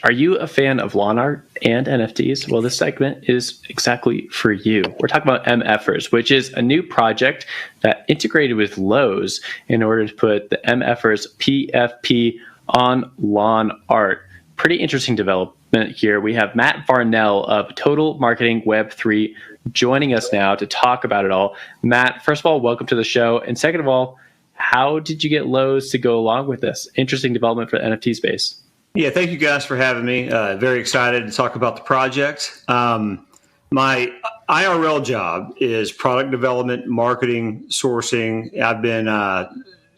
Are you a fan of lawn art and NFTs? Well, this segment is exactly for you. We're talking about MFers, which is a new project that integrated with Lowe's in order to put the MFers PFP on lawn art. Pretty interesting development here. We have Matt Varnell of Total Marketing Web3 joining us now to talk about it all. Matt, first of all, welcome to the show. And second of all, how did you get Lowe's to go along with this? Interesting development for the NFT space. Yeah, thank you guys for having me. Very excited to talk about the project. My IRL job is product development, marketing, sourcing. I've been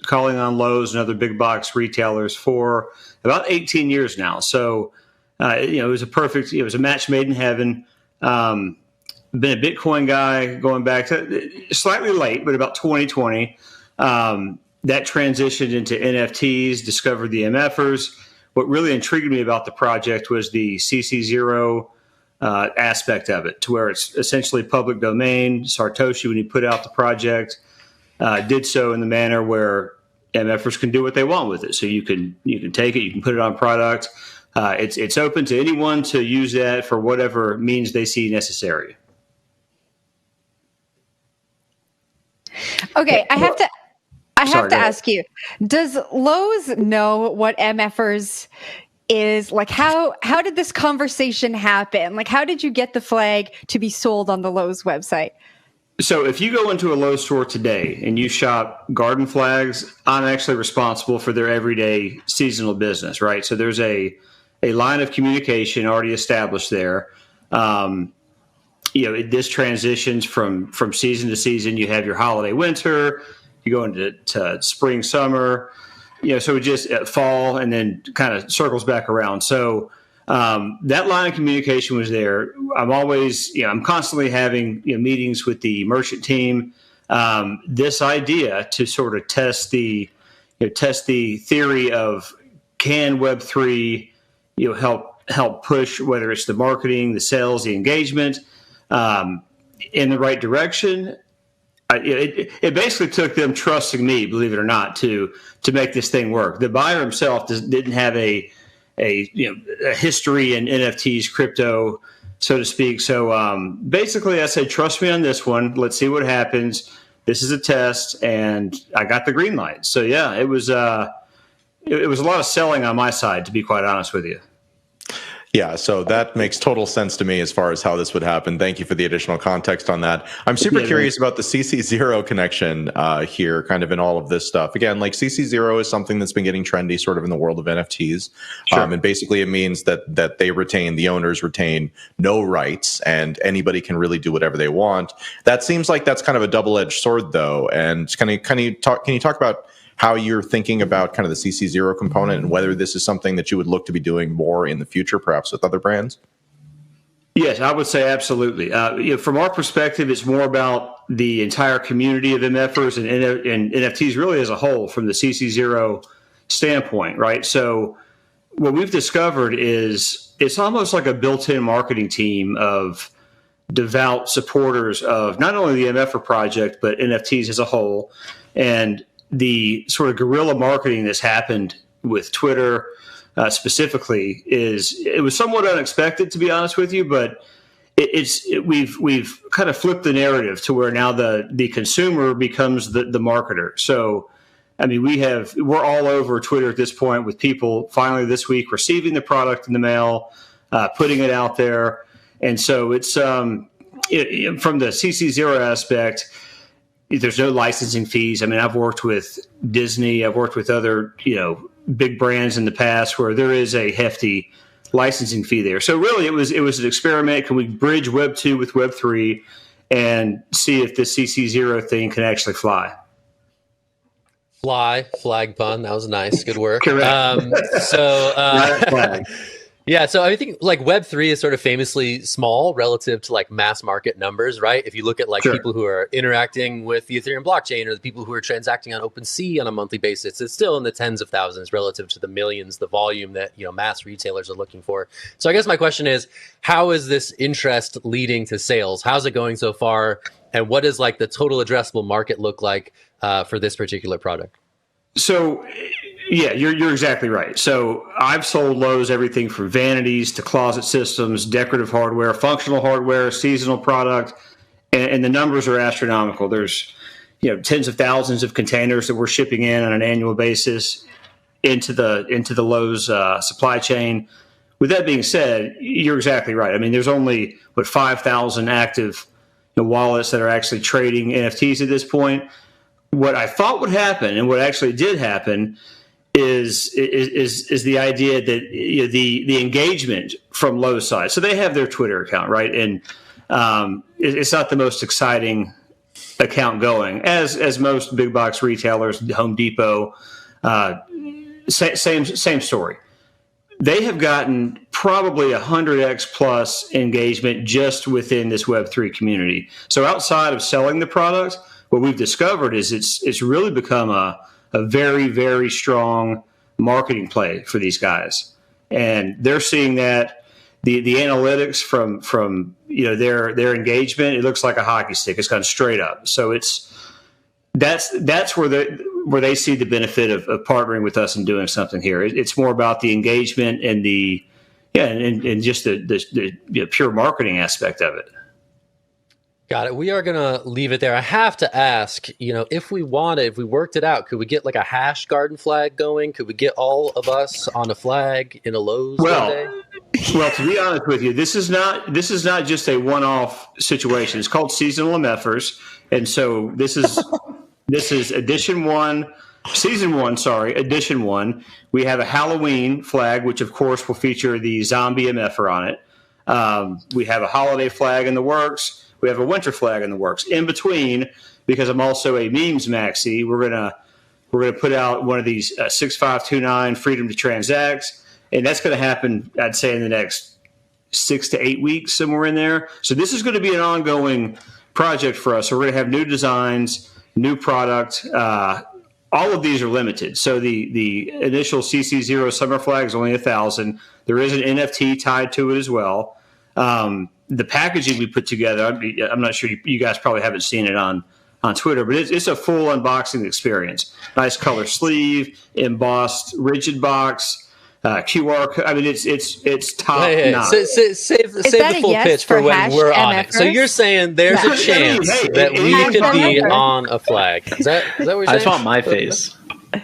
calling on Lowe's and other big box retailers for about 18 years now. So, it was a match made in heaven. Been a Bitcoin guy going back to slightly late, but about 2020. That transitioned into NFTs, discovered the MFers. What really intrigued me about the project was the CC0 aspect of it, to where it's essentially public domain. Satoshi, when he put out the project, did so in the manner where MFers can do what they want with it. So you can take it, you can put it on product. It's open to anyone to use that for whatever means they see necessary. Okay, I have to ask you, does Lowe's know what MFers is? Like, how did this conversation happen? Like, how did you get the flag to be sold on the Lowe's website? So if you go into a Lowe's store today and you shop garden flags, I'm actually responsible for their everyday seasonal business, right? So there's a line of communication already established there. This transitions from season to season. You have your holiday winter, you go into spring, summer, so it just fall and then kind of circles back around. So that line of communication was there. I'm constantly having meetings with the merchant team. This idea to sort of test the theory of, can Web3 help push, whether it's the marketing, the sales, the engagement, in the right direction. It basically took them trusting me, believe it or not, to make this thing work. The buyer himself didn't have a history in NFTs, crypto, so to speak. So basically, I said, trust me on this one. Let's see what happens. This is a test, and I got the green light. So yeah, it was a lot of selling on my side, to be quite honest with you. Yeah, so that makes total sense to me as far as how this would happen. Thank you for the additional context on that. I'm super curious about the CC0 connection here, kind of in all of this stuff. Again, like CC0 is something that's been getting trendy sort of in the world of NFTs. Sure. And basically it means that the owners retain no rights and anybody can really do whatever they want. That seems like that's kind of a double-edged sword though. And can you talk about how you're thinking about kind of the CC0 component and whether this is something that you would look to be doing more in the future, perhaps with other brands? Yes, I would say absolutely. From our perspective, it's more about the entire community of MFers and NFTs really as a whole from the CC0 standpoint, right? So what we've discovered is it's almost like a built-in marketing team of devout supporters of not only the MFer project, but NFTs as a whole. And the sort of guerrilla marketing that's happened with Twitter specifically it was somewhat unexpected, to be honest with you, but we've kind of flipped the narrative to where now the consumer becomes the marketer. So, I mean, we're all over Twitter at this point with people finally this week receiving the product in the mail, putting it out there. And so it's from the CC0 aspect, there's no licensing fees. I mean, I've worked with Disney. I've worked with other, big brands in the past where there is a hefty licensing fee there. So really it was an experiment. Can we bridge Web 2 with Web 3 and see if this CC0 thing can actually fly? Flag pun. That was nice. Good work. Correct. Yeah, so I think like Web3 is sort of famously small relative to like mass market numbers, right? If you look at like people who are interacting with the Ethereum blockchain or the people who are transacting on OpenSea on a monthly basis, it's still in the tens of thousands relative to the millions, the volume that, mass retailers are looking for. So I guess my question is, how is this interest leading to sales? How's it going so far? And what does like the total addressable market look like for this particular product? So Yeah, you're exactly right. So I've sold Lowe's everything from vanities to closet systems, decorative hardware, functional hardware, seasonal product, and the numbers are astronomical. There's tens of thousands of containers that we're shipping in on an annual basis into the Lowe's supply chain. With that being said, you're exactly right. I mean, there's only 5,000 active wallets that are actually trading NFTs at this point. What I thought would happen, and what actually did happen, is the idea that the engagement from Lowe's side. So they have their Twitter account, right? And it's not the most exciting account going, as most big box retailers, Home Depot, same story. They have gotten probably 100x plus engagement just within this Web3 community. So outside of selling the product, what we've discovered is it's really become a very, very strong marketing play for these guys. And they're seeing that the analytics from their engagement, it looks like a hockey stick. It's gone straight up. So that's where they see the benefit of partnering with us and doing something here. It's more about the engagement and and just the pure marketing aspect of it. Got it. We are going to leave it there. I have to ask, if we worked it out, could we get like a hash garden flag going? Could we get all of us on a flag in a Lowe's one day? Well, to be honest with you, this is not just a one-off situation. It's called seasonal MFers, and so this is edition one. Season one, edition one. We have a Halloween flag, which of course will feature the zombie MFer on it. We have a holiday flag in the works. We have a winter flag in the works. In between, because I'm also a memes maxi, we're gonna put out one of these 6529 freedom to transact, and that's going to happen, I'd say, in the next 6 to 8 weeks, somewhere in there. So this is going to be an ongoing project for us. So we're going to have new designs, new product. All of these are limited. So the initial CC0 summer flag is only 1,000. There is an NFT tied to it as well. The packaging we put together, I'm not sure you guys probably haven't seen it on Twitter, but it's a full unboxing experience. Nice color sleeve, embossed rigid box, QR code. I mean, it's top notch. Save the full pitch for when we're on it. So you're saying there's a chance that we could be on a flag. Is that what you're saying? I just want my face.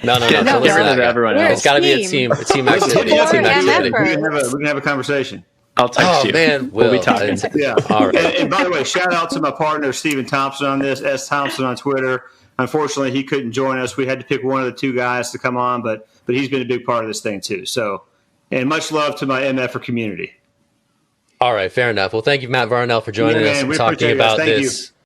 No. Get rid of everyone else. It's got to be a team activity. We can have a conversation. I'll text you. Man, we'll be talking. Yeah. All right. And by the way, shout out to my partner, Stephen Thompson, on this, S. Thompson on Twitter. Unfortunately, he couldn't join us. We had to pick one of the two guys to come on, but he's been a big part of this thing too. So, and much love to my MFer community. All right, fair enough. Well, thank you, Matt Varnell, for joining us and talking about this.